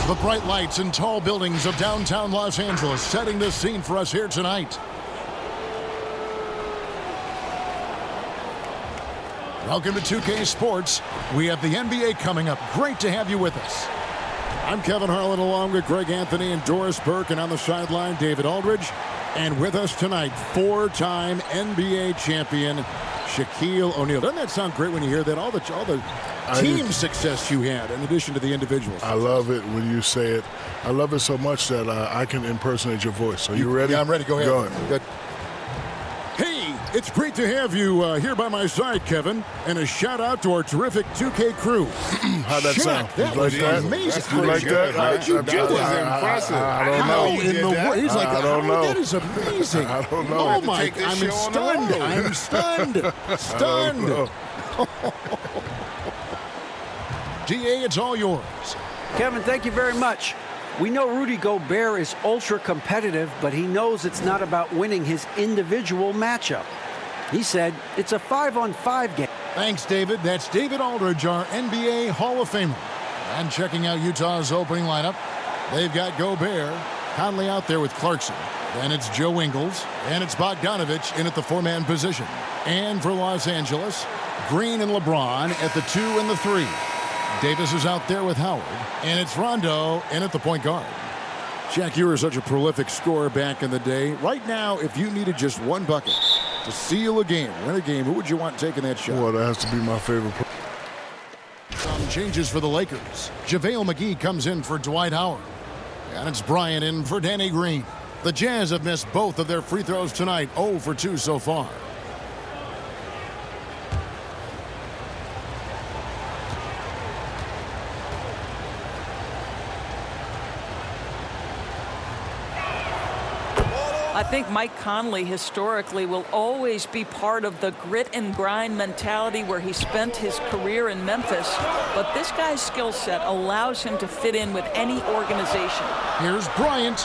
The bright lights and tall buildings of downtown Los Angeles setting the scene for us here tonight. Welcome to 2K Sports. We have the NBA coming up. Great to have you with us. I'm Kevin Harlan along with Greg Anthony and Doris Burke, and on the sideline, David Aldridge. And with us tonight, four-time NBA champion, Shaquille O'Neal. Doesn't that sound great when you hear that? All the team success you had in addition to the individuals. I love it when you say it. I love it so much that I can impersonate your voice. So you ready? Yeah, I'm ready. Go ahead. Go ahead. Good. Hey, it's great to have you here by my side, Kevin. And a shout-out to our terrific 2K crew. How'd that sound? That you was like that? amazing. You like that? How did you do That was that? impressive. I don't How know. in the world? He's like, I don't know. That is amazing. I don't know. Oh, my. take this I'm show on the stunned. road. I'm stunned. Stunned. know. DA, it's all yours. Kevin, thank you very much. We know Rudy Gobert is ultra competitive, but he knows it's not about winning his individual matchup. He said it's a 5-on-5 game. Thanks, David. That's David Aldridge, our NBA Hall of Famer. And checking out Utah's opening lineup, they've got Gobert, Conley out there with Clarkson. Then it's Joe Ingles, and it's Bogdanovich in at the four-man position. And for Los Angeles, Green and LeBron at the 2 and the 3. Davis is out there with Howard, and it's Rondo in at the point guard. Shaq, you were such a prolific scorer back in the day. Right now, if you needed just one bucket to seal a game, win a game, who would you want taking that shot? Well, that has to be my favorite. Some changes for the Lakers. JaVale McGee comes in for Dwight Howard. And it's Bryant in for Danny Green. The Jazz have missed both of their free throws tonight, 0 for 2 so far. I think Mike Conley historically will always be part of the grit and grind mentality where he spent his career in Memphis. But this guy's skill set allows him to fit in with any organization. Here's Bryant.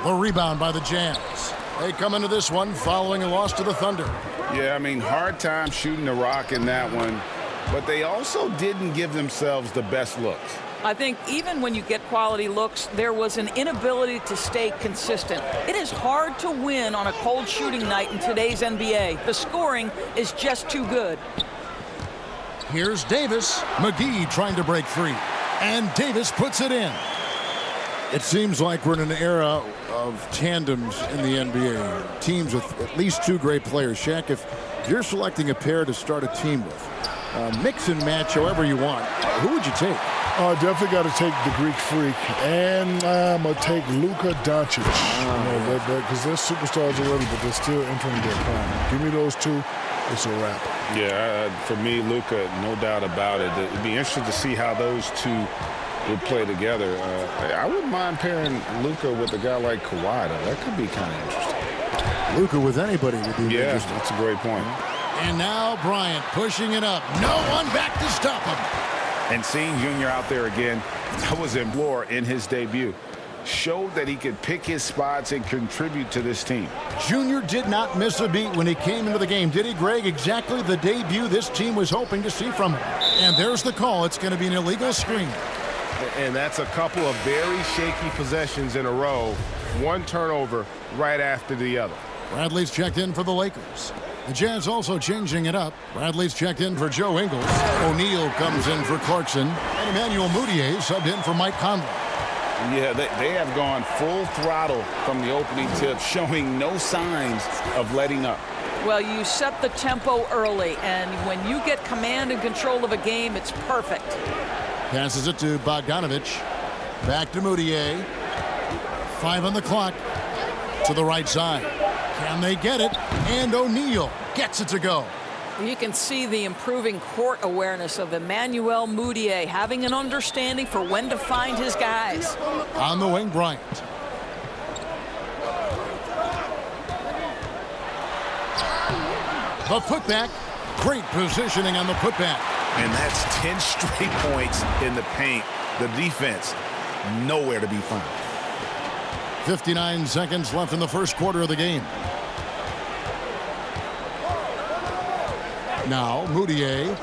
The rebound by the Jazz. They come into this one following a loss to the Thunder. Yeah, I mean, hard time shooting the rock in that one. But they also didn't give themselves the best looks. I think even when you get quality looks, there was an inability to stay consistent. It is hard to win on a cold shooting night in today's NBA. The scoring is just too good. Here's Davis. McGee trying to break free. And Davis puts it in. It seems like we're in an era of tandems in the NBA. Teams with at least two great players. Shaq, if you're selecting a pair to start a team with, mix and match however you want, who would you take? Definitely got to take the Greek Freak, and I'm going to take Luka Doncic. Because they're superstars already, but they're still entering their prime. Give me those two, it's a wrap. Yeah, for me, Luka, no doubt about it. It'd be interesting to see how those two would play together. I wouldn't mind pairing Luka with a guy like Kawhi, though. That could be kind of interesting. Luka with anybody would be interesting. That's a great point. And now Bryant pushing it up. No one back to stop him. And seeing Junior out there again, that was in Bloor in his debut. Showed that he could pick his spots and contribute to this team. Junior did not miss a beat when he came into the game, did he, Greg? Exactly the debut this team was hoping to see from him. And there's the call. It's going to be an illegal screen. And that's a couple of very shaky possessions in a row. One turnover right after the other. Bradley's checked in for the Lakers. The Jazz also changing it up. Bradley's checked in for Joe Ingles. O'Neal comes in for Clarkson. And Emmanuel Mudiay subbed in for Mike Conley. Yeah, they have gone full throttle from the opening tip, showing no signs of letting up. Well, you set the tempo early, and when you get command and control of a game, it's perfect. Passes it to Bogdanovich. Back to Mudiay. 5 on the clock. To the right side. Can they get it? And O'Neal gets it to go. You can see the improving court awareness of Emmanuel Mudiay, having an understanding for when to find his guys. On the wing, Bryant. The putback. Great positioning on the putback. And that's 10 straight points in the paint. The defense, nowhere to be found. 59 seconds left in the first quarter of the game. Now, Mudiay,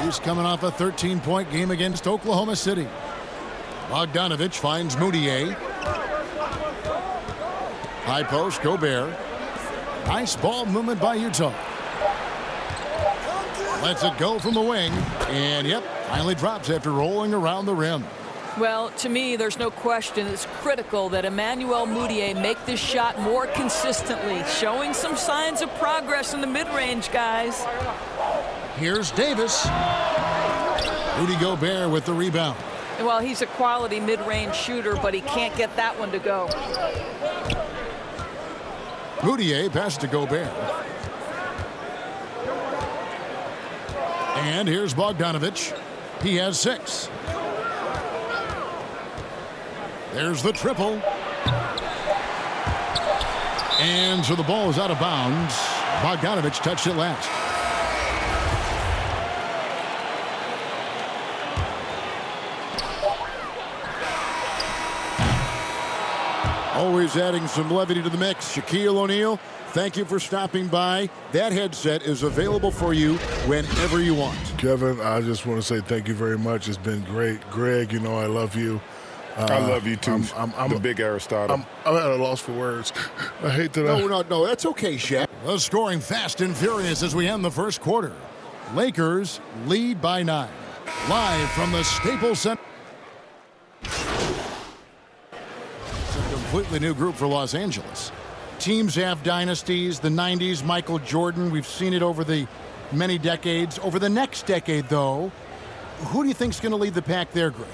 he's coming off a 13-point game against Oklahoma City. Bogdanovich finds Moutier. High post, Gobert. Nice ball movement by Utah. Lets it go from the wing. And, yep, finally drops after rolling around the rim. Well, to me, there's no question it's critical that Emmanuel Moutier make this shot more consistently, showing some signs of progress in the mid-range, guys. Here's Davis. Rudy Gobert with the rebound. Well, he's a quality mid-range shooter, but he can't get that one to go. Moutier passes to Gobert. And here's Bogdanovich. He has 6. There's the triple. And so the ball is out of bounds. Bogdanovich touched it last. Always adding some levity to the mix. Shaquille O'Neal, thank you for stopping by. That headset is available for you whenever you want. Kevin, I just want to say thank you very much. It's been great. Greg, you know I love you. I love you too. I'm the big Aristotle. I'm at a loss for words. I hate that. No, that's okay, Shaq. The scoring fast and furious as we end the first quarter. Lakers lead by 9. Live from the Staples Center. It's a completely new group for Los Angeles. Teams have dynasties. The 90s, Michael Jordan. We've seen it over the many decades. Over the next decade, though, who do you think is going to lead the pack there, Greg?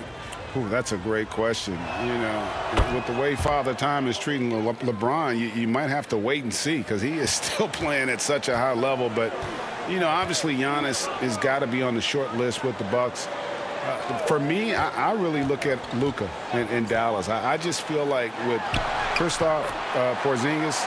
Ooh, that's a great question. You know, with the way Father Time is treating LeBron, you might have to wait and see because he is still playing at such a high level. But, you know, obviously Giannis has got to be on the short list with the Bucks. For me, I really look at Luka in Dallas. I just feel like with Kristaps Porzingis,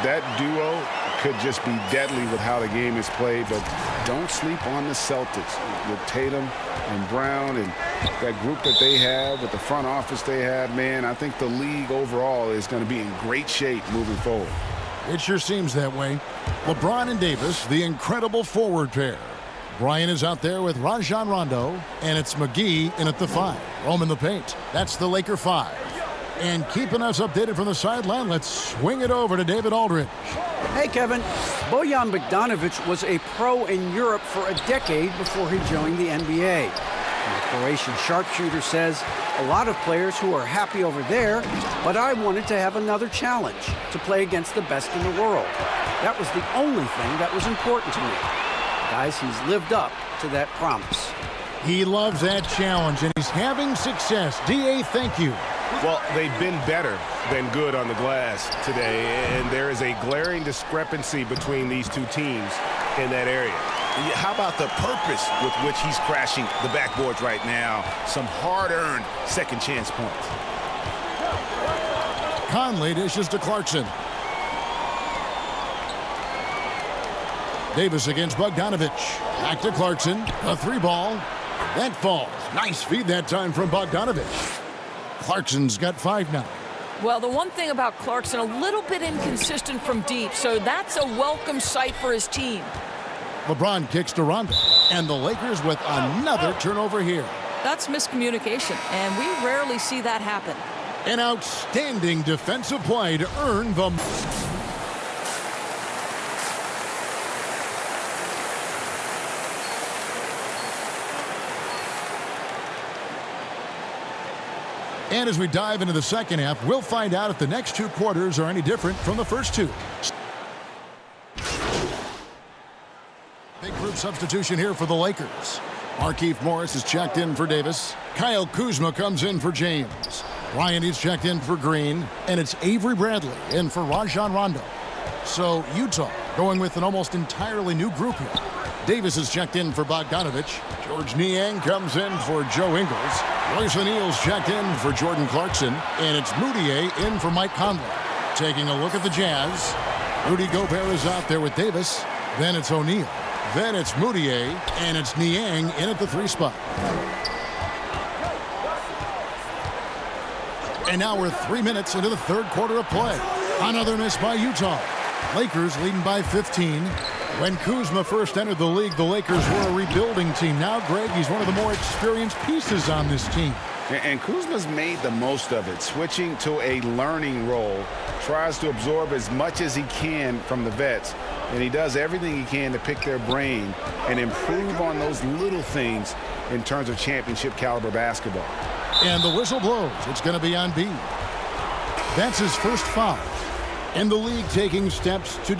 that duo could just be deadly with how the game is played. But don't sleep on the Celtics with Tatum and Brown and that group that they have with the front office they have. Man, I think the league overall is going to be in great shape moving forward. It sure seems that way. LeBron and Davis, the incredible forward pair. Bryant is out there with Rajon Rondo, and it's McGee in at the 5. Roman the paint. That's the Laker 5. And keeping us updated from the sideline, let's swing it over to David Aldridge. Hey, Kevin. Bojan Bogdanovic was a pro in Europe for a decade before he joined the NBA. And the Croatian sharpshooter says, a lot of players who are happy over there, but I wanted to have another challenge, to play against the best in the world. That was the only thing that was important to me. Guys, he's lived up to that promise. He loves that challenge, and he's having success. D.A., thank you. Well, they've been better than good on the glass today, and there is a glaring discrepancy between these two teams in that area. How about the purpose with which he's crashing the backboards right now? Some hard-earned second chance points. Conley dishes to Clarkson. Davis against Bogdanovich. Back to Clarkson. A 3-ball. That falls. Nice feed that time from Bogdanovich. Clarkson's got 5 now. Well, the one thing about Clarkson, a little bit inconsistent from deep, so that's a welcome sight for his team. LeBron kicks to Rondo, and the Lakers with another turnover here. That's miscommunication, and we rarely see that happen. An outstanding defensive play to earn the... And as we dive into the second half, we'll find out if the next 2 quarters are any different from the first 2. Big group substitution here for the Lakers. Markieff Morris is checked in for Davis. Kyle Kuzma comes in for James. Bryant is checked in for Green. And it's Avery Bradley in for Rajon Rondo. So Utah going with an almost entirely new group here. Davis is checked in for Bogdanovich. George Niang comes in for Joe Ingles. Royce O'Neal's checked in for Jordan Clarkson. And it's Moutier in for Mike Conley. Taking a look at the Jazz. Rudy Gobert is out there with Davis. Then it's O'Neal. Then it's Moutier. And it's Niang in at the 3 spot. And now we're 3 minutes into the third quarter of play. Another miss by Utah. Lakers leading by 15. When Kuzma first entered the league, the Lakers were a rebuilding team. Now, Greg, he's one of the more experienced pieces on this team. And Kuzma's made the most of it, switching to a learning role, tries to absorb as much as he can from the vets, and he does everything he can to pick their brain and improve on those little things in terms of championship caliber basketball. And the whistle blows. It's going to be on B. That's his first foul. And the league taking steps to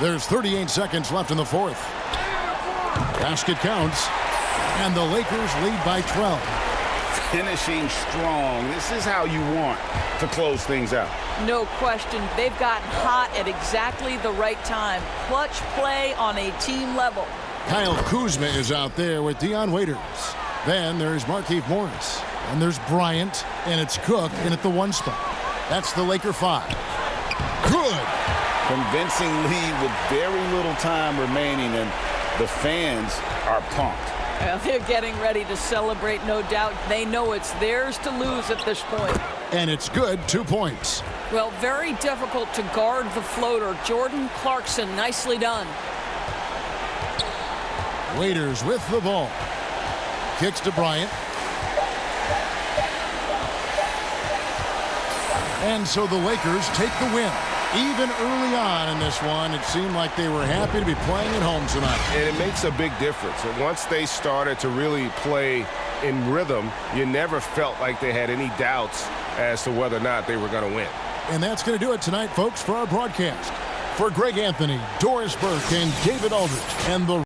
There's 38 seconds left in the fourth. Basket counts, and the Lakers lead by 12. Finishing strong. This is how you want to close things out. No question. They've gotten hot at exactly the right time. Clutch play on a team level. Kyle Kuzma is out there with Dion Waiters. Then there's Markieff Morris. And there's Bryant, and it's Cook in at the 1 spot. That's the Laker 5. Good. Convincing lead with very little time remaining, and the fans are pumped. Well, they're getting ready to celebrate, no doubt. They know it's theirs to lose at this point. And it's good, 2 points. Well, very difficult to guard the floater. Jordan Clarkson, nicely done. Waiters with the ball. Kicks to Bryant. And so the Lakers take the win. Even early on in this one, it seemed like they were happy to be playing at home tonight. And it makes a big difference. And once they started to really play in rhythm, you never felt like they had any doubts as to whether or not they were going to win. And that's going to do it tonight, folks, for our broadcast. For Greg Anthony, Doris Burke, and David Aldridge, and the